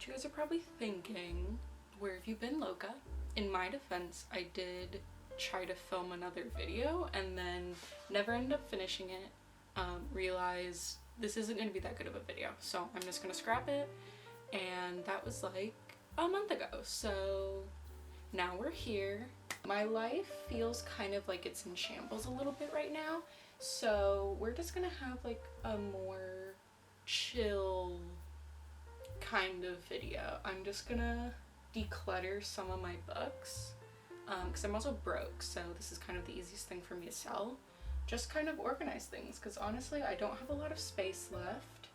what you guys are probably thinking, where have you been, Loca? In my defense, I did try to film another video and then never ended up finishing it. Realized this isn't going to be that good of a video, so I'm just going to scrap it, and that was like a month ago. So now we're here. My life feels kind of like it's in shambles a little bit right now, so we're just gonna have like a more chill kind of video. I'm just gonna declutter some of my books because I'm also broke, so this is kind of the easiest thing for me to sell. Just kind of organize things, because honestly I don't have a lot of space left,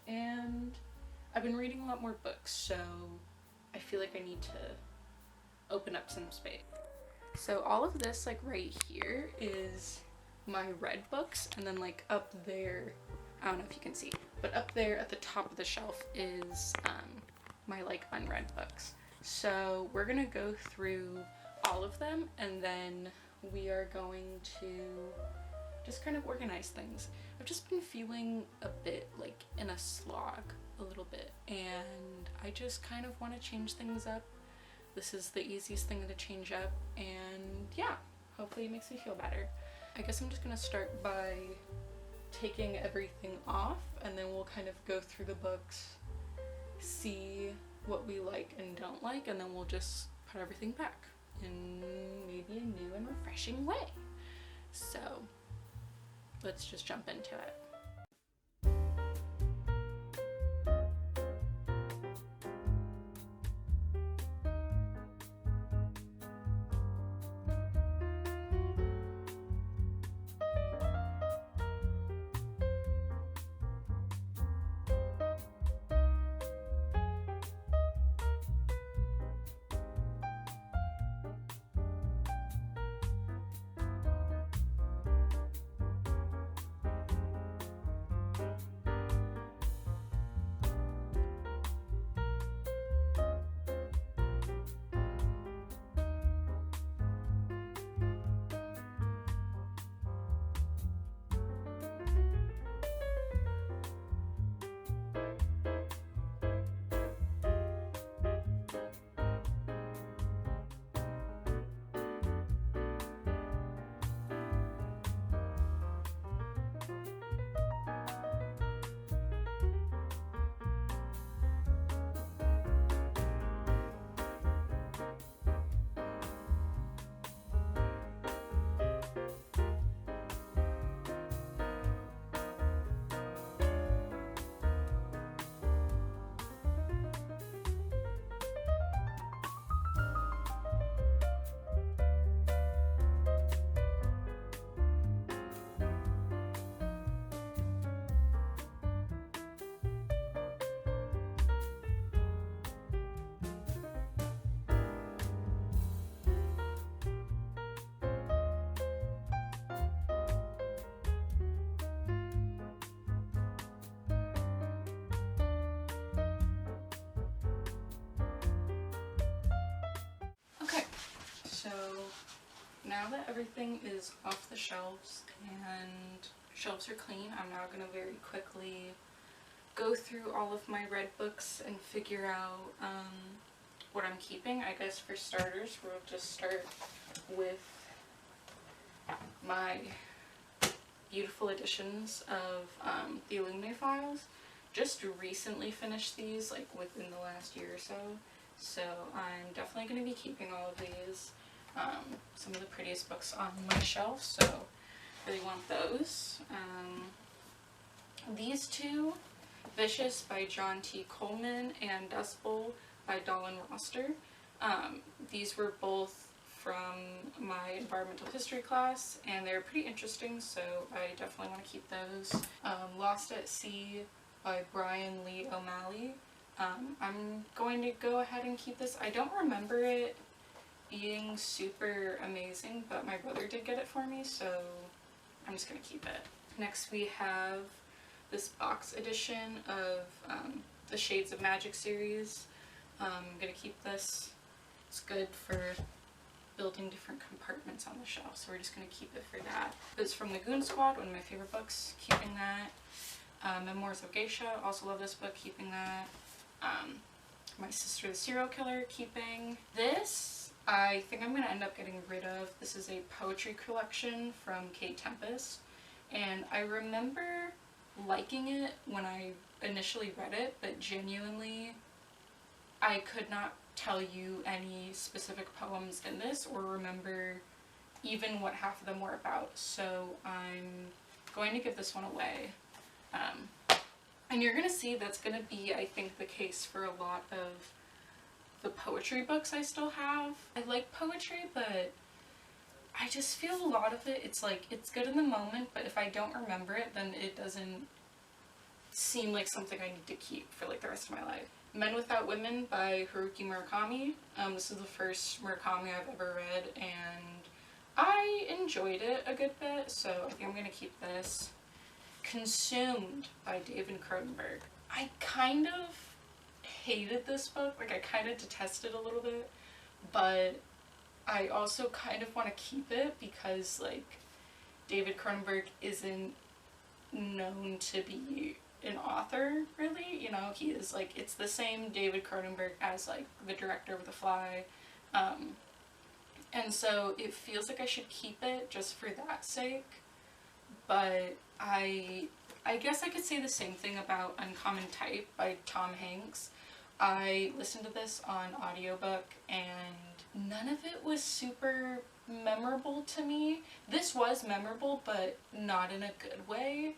and I've been reading a lot more books, so I feel like I need to open up some space. So all of this, like right here, is my read books, and then like up there, I don't know if you can see, but up there at the top of the shelf is my like unread books. So we're gonna go through all of them, and then we are going to just kind of organize things. I've just been feeling a bit like in a slog a little bit, and I just kind of want to change things up. This is the easiest thing to change up, and yeah, hopefully it makes me feel better. I guess I'm just gonna start by taking everything off, and then we'll kind of go through the books, see what we like and don't like, and then we'll just put everything back in maybe a new and refreshing way. So let's just jump into it. So now that everything is off the shelves and shelves are clean, I'm now going to very quickly go through all of my read books and figure out what I'm keeping. I guess for starters, we'll just start with my beautiful editions of the Illuminae files. Just recently finished these, like within the last year or so. So I'm definitely going to be keeping all of these. Some of the prettiest books on my shelf, so really want those. These two, Vicious by John T. Coleman and Dust Bowl by Dolan Roster. These were both from my environmental history class, and they're pretty interesting, so I definitely want to keep those. Lost at Sea by Brian Lee O'Malley. I'm going to go ahead and keep this. I don't remember it being super amazing, but my brother did get it for me, so I'm just going to keep it. Next we have this box edition of the Shades of Magic series. I'm going to keep this. It's good for building different compartments on the shelf, so we're just going to keep it for that. It's from the Goon Squad, one of my favorite books, keeping that. Memoirs of Geisha, also love this book, keeping that. My Sister the Serial Killer, keeping. This, I think I'm going to end up getting rid of. This is a poetry collection from Kate Tempest, and I remember liking it when I initially read it, but genuinely I could not tell you any specific poems in this or remember even what half of them were about, so I'm going to give this one away. And you're going to see that's going to be, I think, the case for a lot of the poetry books I still have. I like poetry, but I just feel a lot of it, it's like, it's good in the moment, but if I don't remember it, then it doesn't seem like something I need to keep for like the rest of my life. Men Without Women by Haruki Murakami. This is the first Murakami I've ever read, and I enjoyed it a good bit, so I think I'm going to keep this. Consumed by David Cronenberg. I kind of hated this book, like I kind of detested it a little bit, but I also kind of want to keep it because like David Cronenberg isn't known to be an author really, you know, he is like, it's the same David Cronenberg as like the director of The Fly, and so it feels like I should keep it just for that sake. But I guess I could say the same thing about Uncommon Type by Tom Hanks. I listened to this on audiobook and none of it was super memorable to me. This was memorable, but not in a good way.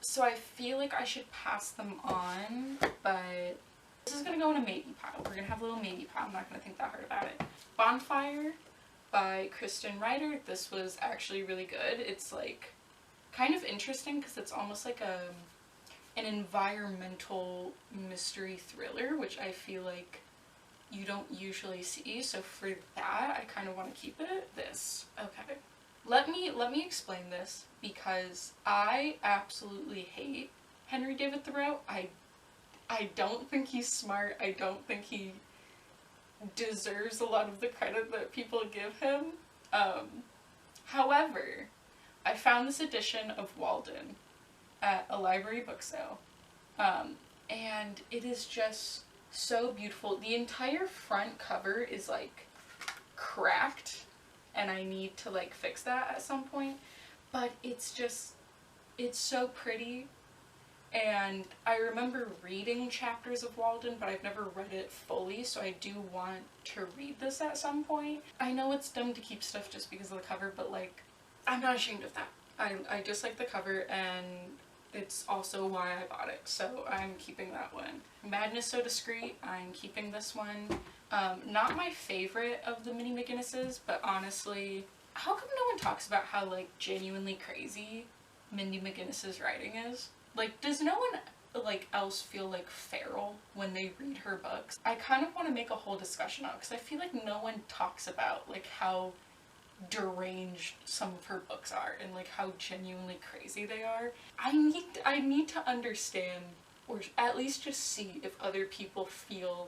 So I feel like I should pass them on, but this is going to go in a maybe pile. We're going to have a little maybe pile. I'm not going to think that hard about it. Bonfire by Kristen Ryder. This was actually really good. It's like kind of interesting because it's almost like an environmental mystery thriller, which I feel like you don't usually see. So for that, I kind of want to keep it. This. Okay. Let me explain this because I absolutely hate Henry David Thoreau. I don't think he's smart. I don't think he deserves a lot of the credit that people give him. However, I found this edition of Walden at a library book sale, and it is just so beautiful. The entire front cover is like cracked, and I need to like fix that at some point, but it's so pretty. And I remember reading chapters of Walden, but I've never read it fully, so I do want to read this at some point. I know it's dumb to keep stuff just because of the cover, but like, I'm not ashamed of that. I just like the cover, and it's also why I bought it, so I'm keeping that one. Madness So Discreet, I'm keeping this one. Not my favorite of the Minnie McGinnises, but honestly, how come no one talks about how like genuinely crazy Mindy McGinnis's writing is? Like, does no one like else feel like feral when they read her books? I kind of want to make a whole discussion on it because I feel like no one talks about like how deranged some of her books are and like how genuinely crazy they are. I need to understand, or at least just see if other people feel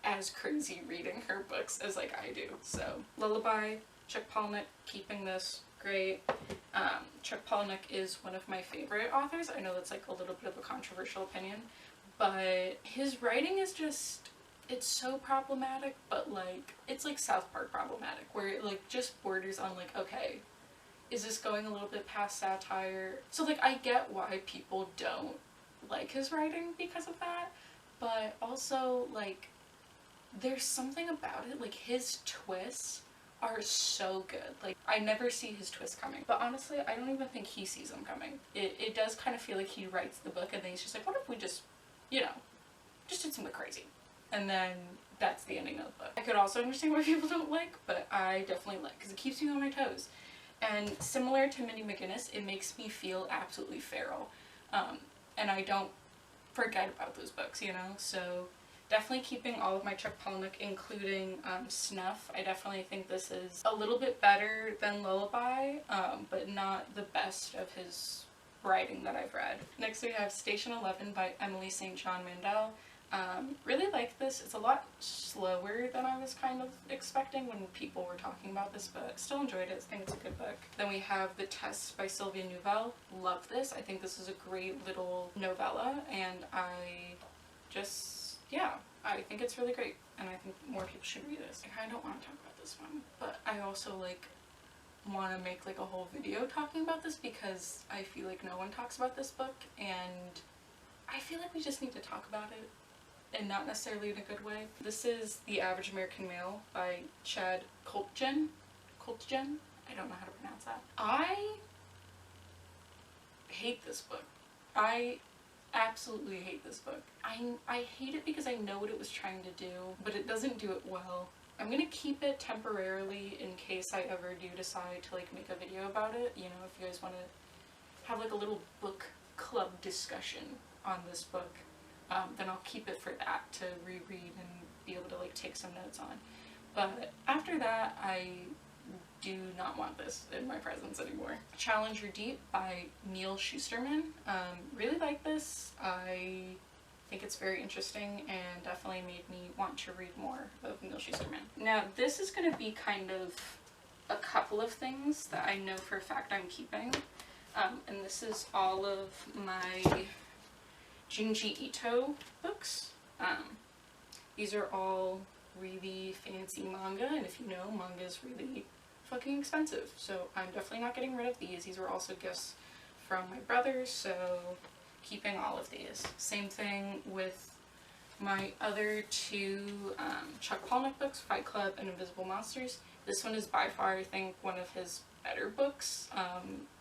as crazy reading her books as like I do. So Lullaby, Chuck Palahniuk, keeping this. Great. Chuck Palahniuk is one of my favorite authors. I know that's like a little bit of a controversial opinion, but his writing is just, it's so problematic, but like, it's like South Park problematic, where it like just borders on like, okay, is this going a little bit past satire? So like, I get why people don't like his writing because of that, but also like, there's something about it, like his twists are so good. Like, I never see his twist coming, but honestly I don't even think he sees them coming. It does kind of feel like he writes the book and then he's just like, what if we just, you know, just did something crazy, and then that's the ending of the book. I could also understand why people don't like, but I definitely like because it keeps me on my toes. And similar to Minnie McGinnis, it makes me feel absolutely feral, and I don't forget about those books, you know. So definitely keeping all of my Chuck Palahniuk, including Snuff. I definitely think this is a little bit better than Lullaby, but not the best of his writing that I've read. Next we have Station 11 by Emily St. John Mandel. Really like this. It's a lot slower than I was kind of expecting when people were talking about this, but still enjoyed it. I think it's a good book. Then we have The Test by Sylvia Nouvelle. Love this. I think this is a great little novella, and yeah, I think it's really great, and I think more people should read this. I kind of don't want to talk about this one, but I also like want to make like a whole video talking about this because I feel like no one talks about this book, and I feel like we just need to talk about it, and not necessarily in a good way. This is The Average American Male by Chad Coltgen. I don't know how to pronounce that. I hate this book. I absolutely hate this book. I hate it because I know what it was trying to do, but it doesn't do it well. I'm gonna keep it temporarily in case I ever do decide to like make a video about it. You know, if you guys want to have like a little book club discussion on this book, then I'll keep it for that, to reread and be able to like take some notes on. But after that, I do not want this in my presence anymore. Challenger Deep by Neil Shusterman. Really like this. I think it's very interesting and definitely made me want to read more of Neil Shusterman. Now this is going to be kind of a couple of things that I know for a fact I'm keeping. And this is all of my Junji Ito books. These are all really fancy manga, and if you know, manga is really fucking expensive, so I'm definitely not getting rid of these. These were also gifts from my brother, so keeping all of these. Same thing with my other two Chuck Palahniuk books, Fight Club and Invisible Monsters. This one is by far, I think, one of his better books.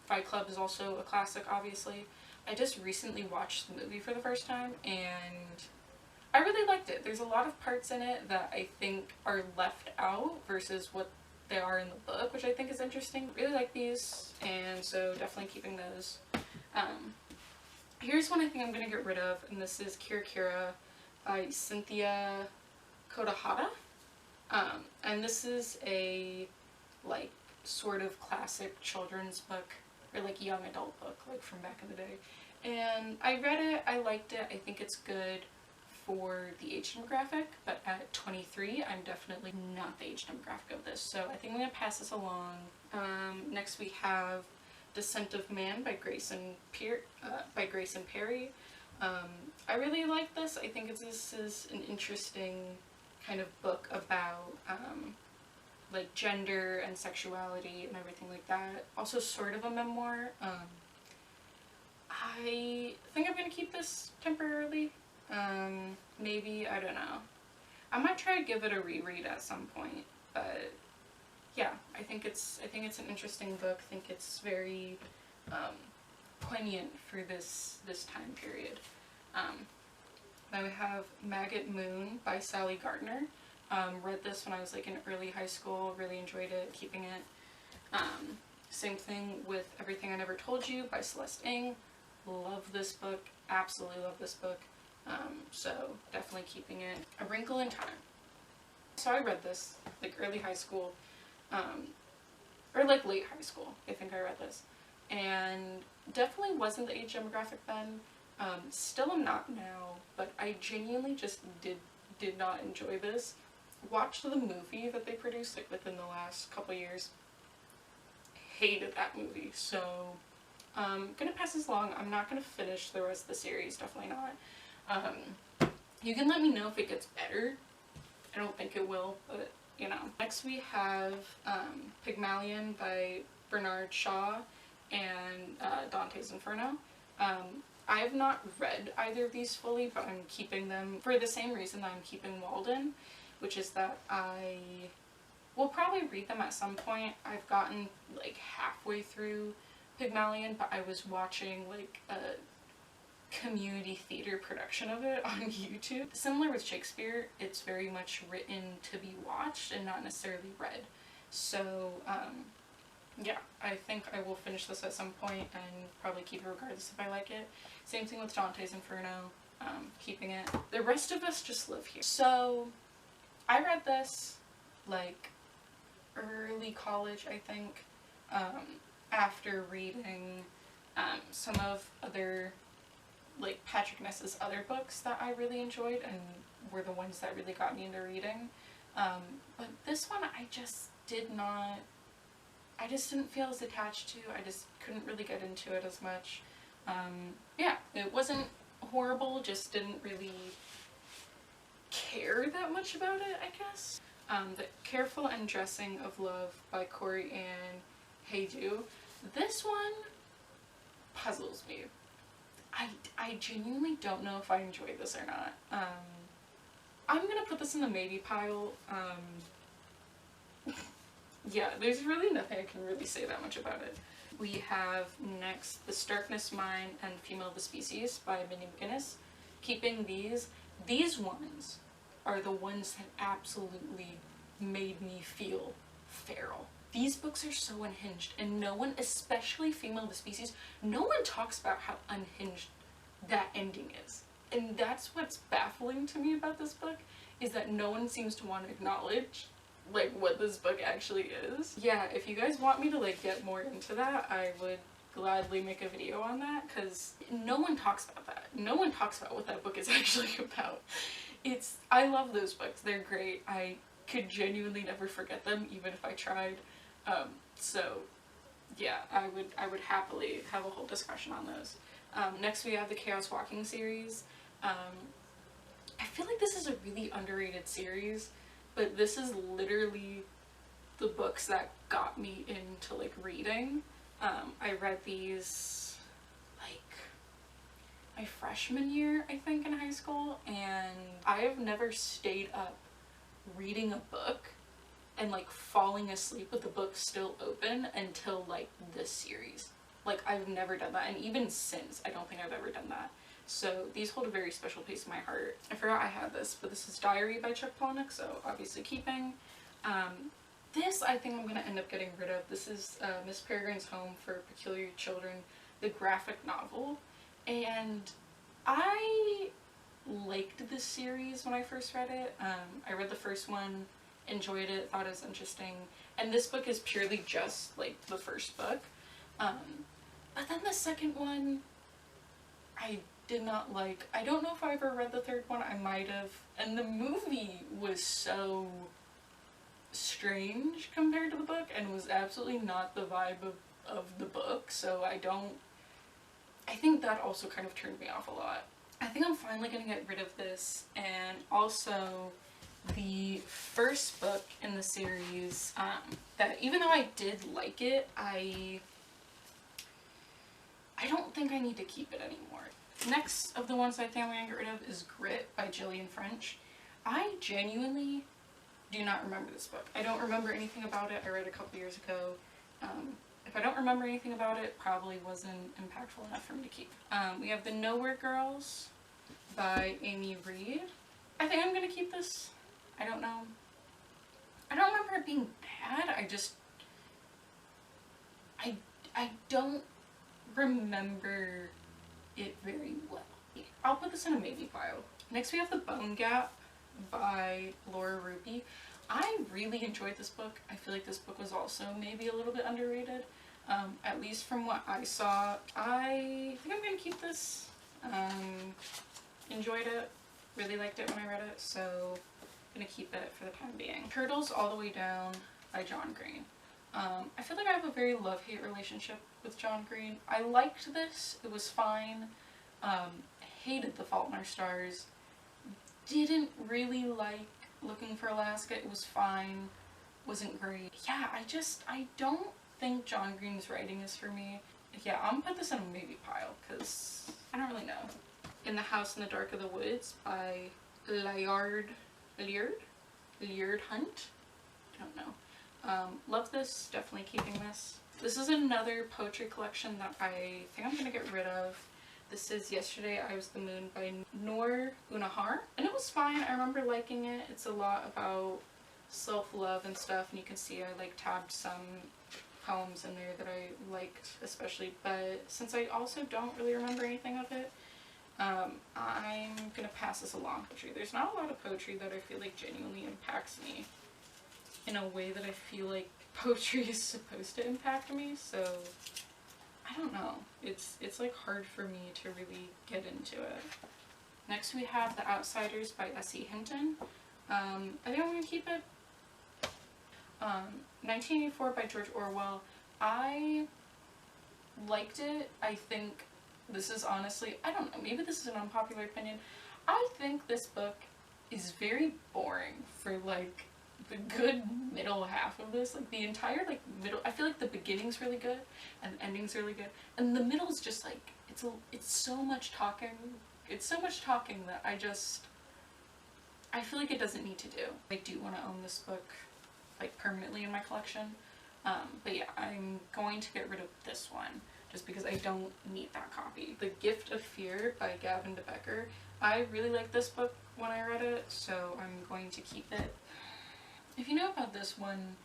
Fight Club is also a classic, obviously. I just recently watched the movie for the first time, and I really liked it. There's a lot of parts in it that I think are left out versus what they are in the book, which I think is interesting. Really like these, and so definitely keeping those. Here's one I think I'm going to get rid of, and this is Kira Kira by Cynthia Kodahata. And this is a like sort of classic children's book, or like young adult book, like from back in the day. And I read it, I liked it, I think it's good for the age demographic, but at 23, I'm definitely not the age demographic of this, so I think I'm going to pass this along. Next we have Descent of Man by Grayson Perry. I really like this. I think this is an interesting kind of book about like gender and sexuality and everything like that. Also sort of a memoir. I think I'm going to keep this temporarily. Maybe, I don't know. I might try to give it a reread at some point, but yeah, I think it's an interesting book. I think it's very poignant for this time period. Then we have Maggot Moon by Sally Gardner. Read this when I was like in early high school, really enjoyed it, keeping it. Same thing with Everything I Never Told You by Celeste Ng. Love this book, absolutely love this book. So definitely keeping it. A Wrinkle in Time. So I read this like early high school, or like late high school, I think I read this, and definitely wasn't the age demographic then. Still am not now, but I genuinely just did not enjoy this. Watched the movie that they produced like within the last couple years. Hated that movie, so gonna pass this along. I'm not gonna finish the rest of the series, definitely not. You can let me know if it gets better. I don't think it will, but you know. Next we have Pygmalion by Bernard Shaw and Dante's Inferno. I have not read either of these fully, but I'm keeping them for the same reason that I'm keeping Walden, which is that I will probably read them at some point. I've gotten like halfway through Pygmalion, but I was watching like a community theater production of it on YouTube. Similar with Shakespeare, it's very much written to be watched and not necessarily read. So yeah, I think I will finish this at some point and probably keep it regardless if I like it. Same thing with Dante's Inferno, keeping it. The Rest of Us Just Live Here. So I read this like early college, I think, after reading some of other like Patrick Ness's other books that I really enjoyed and were the ones that really got me into reading. But this one I just didn't feel as attached to. I just couldn't really get into it as much. Yeah, it wasn't horrible, just didn't really care that much about it, I guess. The Careful Undressing of Love by Corey Ann Haydu. This one puzzles me. I genuinely don't know if I enjoyed this or not. I'm gonna put this in the maybe pile. Yeah, there's really nothing I can really say that much about it. We have next The Starkness Mine and Female of the Species by Minnie McGinnis. Keeping these ones are the ones that absolutely made me feel feral. These books are so unhinged, and no one, especially Female of the Species, no one talks about how unhinged that ending is. And that's what's baffling to me about this book, is that no one seems to want to acknowledge like what this book actually is. Yeah, if you guys want me to like get more into that, I would gladly make a video on that, because no one talks about that. No one talks about what that book is actually about. I love those books, they're great. I could genuinely never forget them, even if I tried. So yeah, I would happily have a whole discussion on those. Next we have the Chaos Walking series. I feel like this is a really underrated series, but this is literally the books that got me into like reading. I read these like my freshman year, I think, in high school, and I have never stayed up reading a book and like falling asleep with the book still open until like this series. Like, I've never done that, and even since, I don't think I've ever done that. So these hold a very special place in my heart. I forgot I had this, but this is Diary by Chuck Palahniuk, so obviously keeping. This I think I'm going to end up getting rid of. This is Miss Peregrine's Home for Peculiar Children, the graphic novel. And I liked this series when I first read it. I read the first one, enjoyed it, thought it was interesting. And this book is purely just like the first book. But then the second one, I did not like. I don't know if I ever read the third one, I might have. And the movie was so strange compared to the book and was absolutely not the vibe of the book, so I think that also kind of turned me off a lot. I think I'm finally gonna get rid of this, and also the first book in the series, that even though I did like it, I don't think I need to keep it anymore. Next of the ones I think I'm gonna get rid of is Grit by Gillian French. I genuinely do not remember this book. I don't remember anything about it. I read it a couple years ago. If I don't remember anything about it, probably wasn't impactful enough for me to keep. We have The Nowhere Girls by Amy Reed. I think I'm gonna keep this. I don't know. I don't remember it being bad. I don't remember it very well. I'll put this in a maybe pile. Next we have The Bone Gap by Laura Ruby. I really enjoyed this book. I feel like this book was also maybe a little bit underrated. At least from what I saw. I think I'm gonna keep this. Enjoyed it. Really liked it when I read it, so I'm gonna keep it for the time being. Turtles All the Way Down by John Green. I feel like I have a very love-hate relationship with John Green. I liked this. It was fine. Hated The Fault in Our Stars. Didn't really like Looking for Alaska. It was fine. Wasn't great. Yeah, I don't think John Green's writing is for me. Yeah, I'm gonna put this in a maybe pile, because I don't really know. In the House in the Dark of the Woods by Liard Hunt? I don't know. Love this. Definitely keeping this. This is another poetry collection that I think I'm gonna get rid of. This is Yesterday I Was the Moon by Noor Unahar, and it was fine. I remember liking it. It's a lot about self-love and stuff, and you can see I like tabbed some poems in there that I liked especially, but since I also don't really remember anything of it, I'm gonna pass this along. There's not a lot of poetry that I feel like genuinely impacts me in a way that I feel like poetry is supposed to impact me, so I don't know. It's like hard for me to really get into it. Next we have The Outsiders by S.E. Hinton. I think I'm gonna keep it. 1984 by George Orwell. I liked it. I think this is honestly, I don't know, maybe this is an unpopular opinion. I think this book is very boring for like the good middle half of this. Like the entire like middle, I feel like the beginning's really good and the ending's really good, and the middle is just like it's so much talking. It's so much talking that I feel like it doesn't need to do. I do want to own this book like permanently in my collection, but yeah, I'm going to get rid of this one just because I don't need that copy. The Gift of Fear by Gavin de Becker. I really liked this book when I read it, so I'm going to keep it. If you know about this one,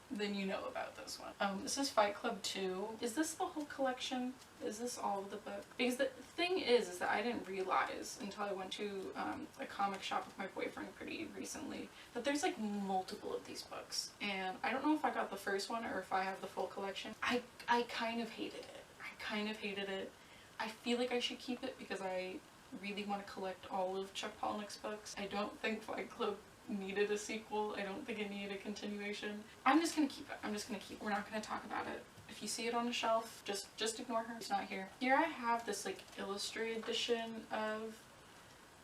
then you know about this one. This is Fight Club 2. Is this the whole collection? Is this all of the book? Because the thing is that I didn't realize until I went to a comic shop with my boyfriend pretty recently that there's like multiple of these books. And I don't know if I got the first one or if I have the full collection. I kind of hated it. I feel like I should keep it because I really want to collect all of Chuck Palahniuk's books. I don't think Fight Club needed a sequel. I don't think it needed a continuation. I'm just gonna keep it. We're not gonna talk about it. If you see it on the shelf, just ignore her. It's not here. Here I have this like illustrated edition of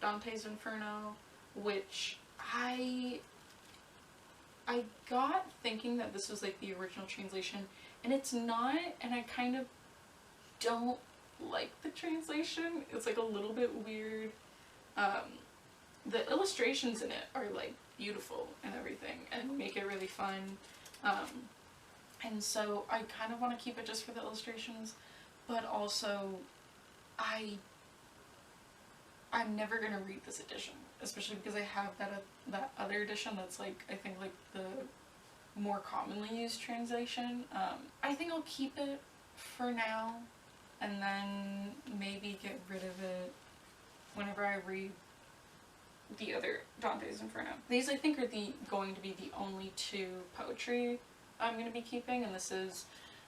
Dante's Inferno, which I got thinking that this was like the original translation, and it's not, and I kind of don't like the translation. It's like a little bit weird. The illustrations in it are like beautiful and everything and make it really fun, and so I kind of want to keep it just for the illustrations, but also I'm never gonna read this edition, especially because I have that other edition that's like, I think like the more commonly used translation. I think I'll keep it for now and then maybe get rid of it whenever I read the other Dante's Inferno. These I think are going to be the only two poetry I'm going to be keeping, and this is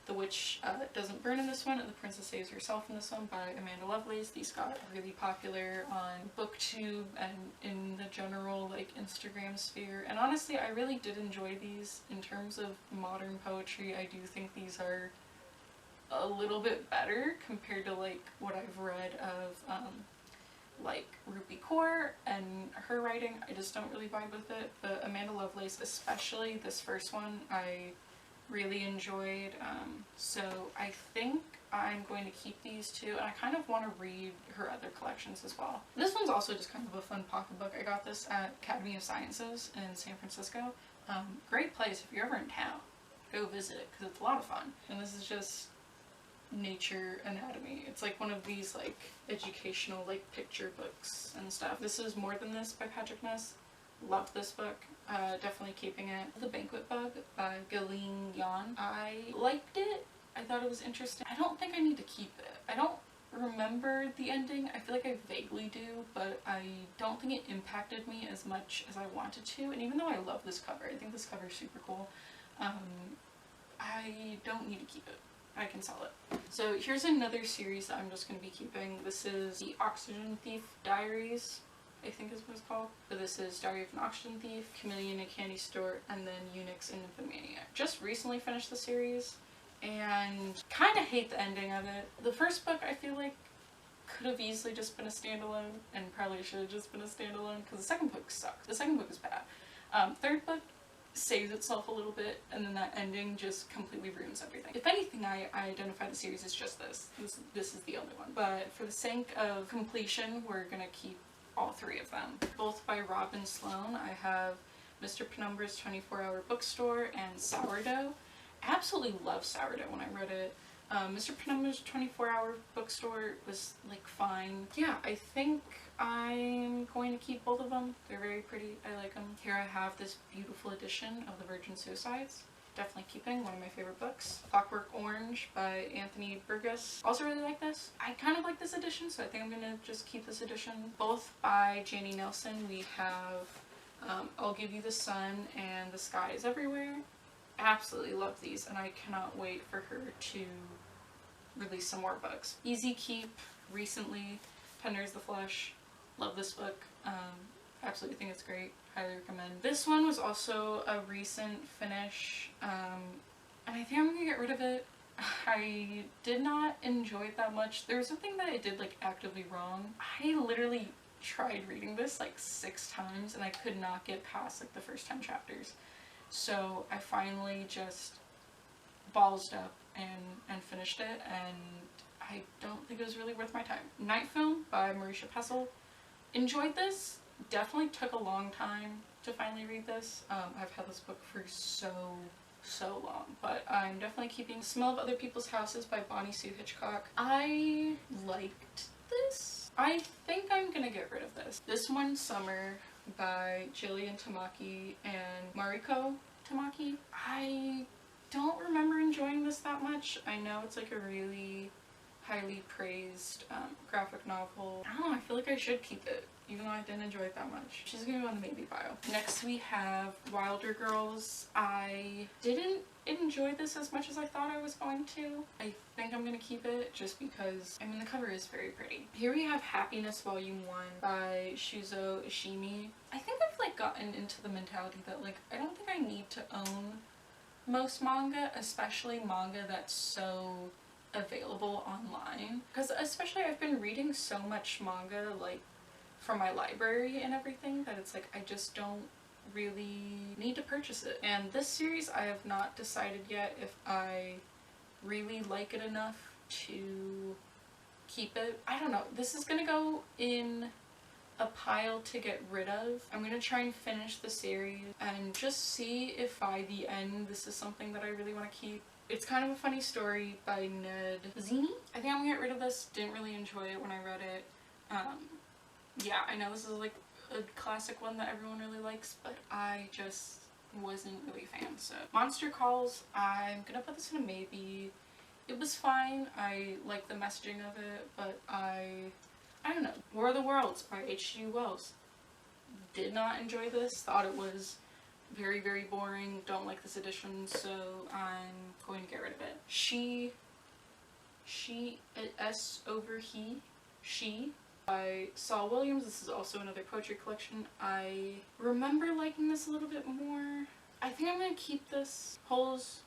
The Witch Doesn't Burn in this one, and The Princess Saves Herself in this one by Amanda Lovelace. These got really popular on BookTube and in the general like Instagram sphere, and honestly I really did enjoy these. In terms of modern poetry, I do think these are a little bit better compared to like what I've read of like Rupi Kaur and her writing. I just don't really vibe with it, but Amanda Lovelace, especially this first one, I really enjoyed, so I think I'm going to keep these two, and I kind of want to read her other collections as well. This one's also just kind of a fun pocket book. I got this at Academy of Sciences in San Francisco. Great place if you're ever in town. Go visit it because it's a lot of fun. And this is just nature anatomy. It's like one of these like educational like picture books and stuff. This is More Than This by Patrick Ness. Love this book. Definitely keeping it. The Banquet Bug by Galeen Yan. I liked it. I thought it was interesting. I don't think I need to keep it. I don't remember the ending. I feel like I vaguely do, but I don't think it impacted me as much as I wanted to. And even though I love this cover, I think this cover is super cool, I don't need to keep it. I can sell it. So here's another series that I'm just going to be keeping. This is The Oxygen Thief Diaries, I think is what it's called. But this is Diary of an Oxygen Thief, Chameleon in a Candy Store, and then Eunuchs and Nymphomaniac. Just recently finished the series and kind of hate the ending of it. The first book I feel like could have easily just been a standalone, and probably should have just been a standalone because the second book sucks. The second book is bad. Third book saves itself a little bit, and then that ending just completely ruins everything. If anything, I identify the series as just this. This is the only one. But for the sake of completion, we're gonna keep all three of them. Both by Robin Sloan. I have Mr. Penumbra's 24-Hour Bookstore and Sourdough. Absolutely love Sourdough when I read it. Mr. Penumbra's 24-Hour Bookstore was like fine. Yeah, I think I'm going to keep both of them. They're very pretty. I like them. Here I have this beautiful edition of The Virgin Suicides. Definitely keeping, one of my favorite books. Clockwork Orange by Anthony Burgess. Also really like this. I kind of like this edition, so I think I'm gonna just keep this edition. Both by Janie Nelson. We have I'll Give You the Sun and The Sky Is Everywhere. absolutely love these, and I cannot wait for her to release some more books. Easy Keep, recently, Tender is the Flesh. Love this book. Absolutely think it's great. Highly recommend. This one was also a recent finish, and I think I'm gonna get rid of it. I did not enjoy it that much. There was something that I did like actively wrong. I literally tried reading this like 6 times and I could not get past like the first 10 chapters. So I finally just ballsed up and finished it, and I don't think it was really worth my time. Night Film by Marisha Pessl. Enjoyed this. Definitely took a long time to finally read this. I've had this book for so long, but I'm definitely keeping Smell of Other People's Houses by Bonnie Sue Hitchcock. I liked this. I think I'm gonna get rid of this. This One Summer by Jillian Tamaki and Mariko Tamaki. I don't remember enjoying this that much. I know it's like a really highly praised graphic novel. I don't know, I feel like I should keep it, even though I didn't enjoy it that much. She's gonna go on the maybe pile. Next we have Wilder Girls. I didn't enjoy this as much as I thought I was going to. I think I'm gonna keep it just because, I mean, the cover is very pretty. Here we have Happiness Volume 1 by Shuzo Ishimi. I think I've like gotten into the mentality that like I don't think I need to own most manga, especially manga that's so available online, because especially I've been reading so much manga like from my library and everything that it's like I just don't really need to purchase it. And this series I have not decided yet if I really like it enough to keep it. I don't know, this is gonna go in a pile to get rid of. I'm gonna try and finish the series and just see if by the end this is something that I really want to keep. It's kind of a funny story by Ned Zini. I think I'm gonna get rid of this. Didn't really enjoy it when I read it. Yeah, I know this is like a classic one that everyone really likes, but I just wasn't really a fan. So Monster Calls, I'm gonna put this in a maybe. It was fine. I like the messaging of it, but I don't know. War of the Worlds by H.G. Wells. Did not enjoy this. Thought it was very, very boring. Don't like this edition, so I'm going to get rid of it. She S over he, She by Saul Williams. This is also another poetry collection. I remember liking this a little bit more. I think I'm gonna keep this. Holes,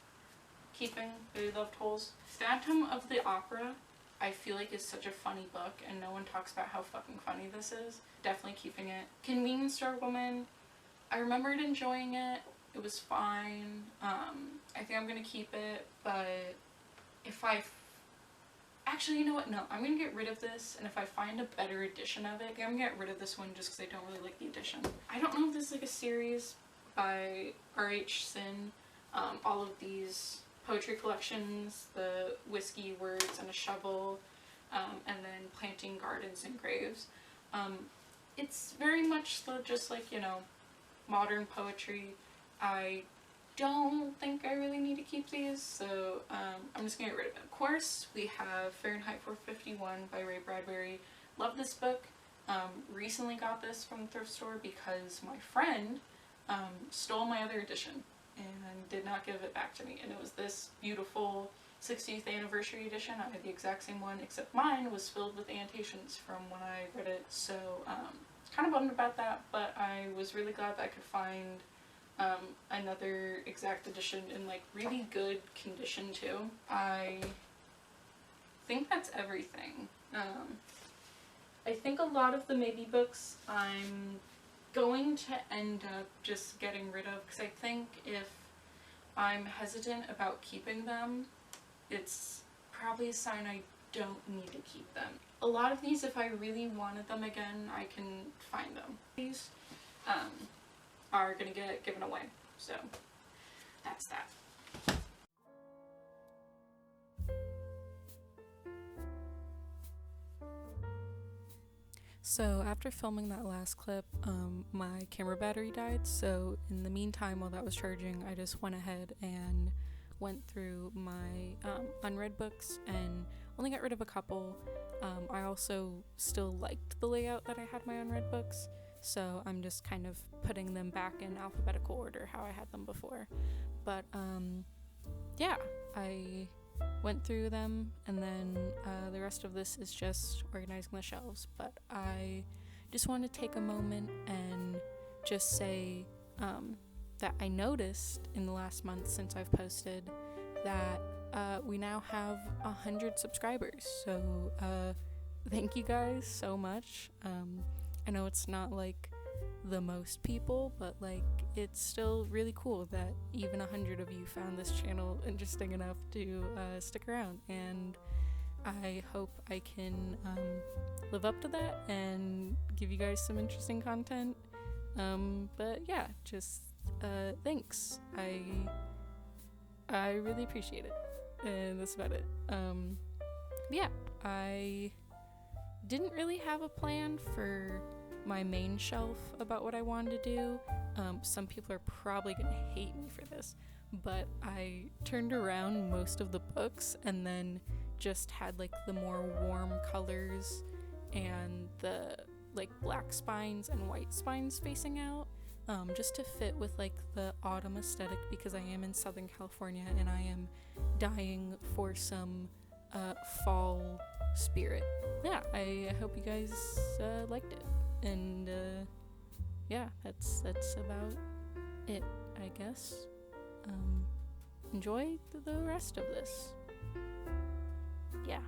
keeping. I loved Holes. Phantom of the Opera, I feel like is such a funny book and no one talks about how fucking funny this is. Definitely keeping it. Convenience Store Woman, I remembered enjoying it. It was fine. I think I'm gonna keep it, but if actually, you know what? No, I'm gonna get rid of this, and if I find a better edition of it, I think I'm gonna get rid of this one just because I don't really like the edition. I don't know if this is like a series by R.H. Sin. All of these poetry collections, the Whiskey, Words, and a Shovel, and then Planting Gardens and Graves. It's very much just like, you know, modern poetry. I don't think I really need to keep these, so I'm just gonna get rid of it. Of course, we have Fahrenheit 451 by Ray Bradbury. Love this book. Recently got this from the thrift store because my friend stole my other edition and did not give it back to me, and it was this beautiful 60th anniversary edition. I had the exact same one, except mine was filled with annotations from when I read it, so kind of bummed about that, but I was really glad that I could find another exact edition in like really good condition too. I think that's everything. I think a lot of the maybe books I'm going to end up just getting rid of, because I think if I'm hesitant about keeping them, it's probably a sign I don't need to keep them. A lot of these, if I really wanted them again, I can find them. These are gonna get given away, so that's that. So after filming that last clip, my camera battery died, so in the meantime while that was charging, I just went ahead and went through my unread books and only got rid of a couple. I also still liked the layout that I had my unread books, so I'm just kind of putting them back in alphabetical order how I had them before. But yeah, I went through them, and then the rest of this is just organizing the shelves. But I just want to take a moment and just say that I noticed in the last month since I've posted that we now have 100 subscribers. So thank you guys so much. I know it's not like the most people, but like it's still really cool that even 100 of you found this channel interesting enough to stick around, and I hope I can live up to that and give you guys some interesting content. But yeah, just thanks. I really appreciate it, and that's about it. Yeah, I didn't really have a plan for my main shelf about what I wanted to do. Some people are probably gonna hate me for this, but I turned around most of the books and then just had like the more warm colors and the like black spines and white spines facing out, just to fit with like the autumn aesthetic, because I am in Southern California and I am dying for some fall spirit. Yeah, I hope you guys liked it, and yeah, that's about it, I guess. Enjoy the rest of this. Yeah.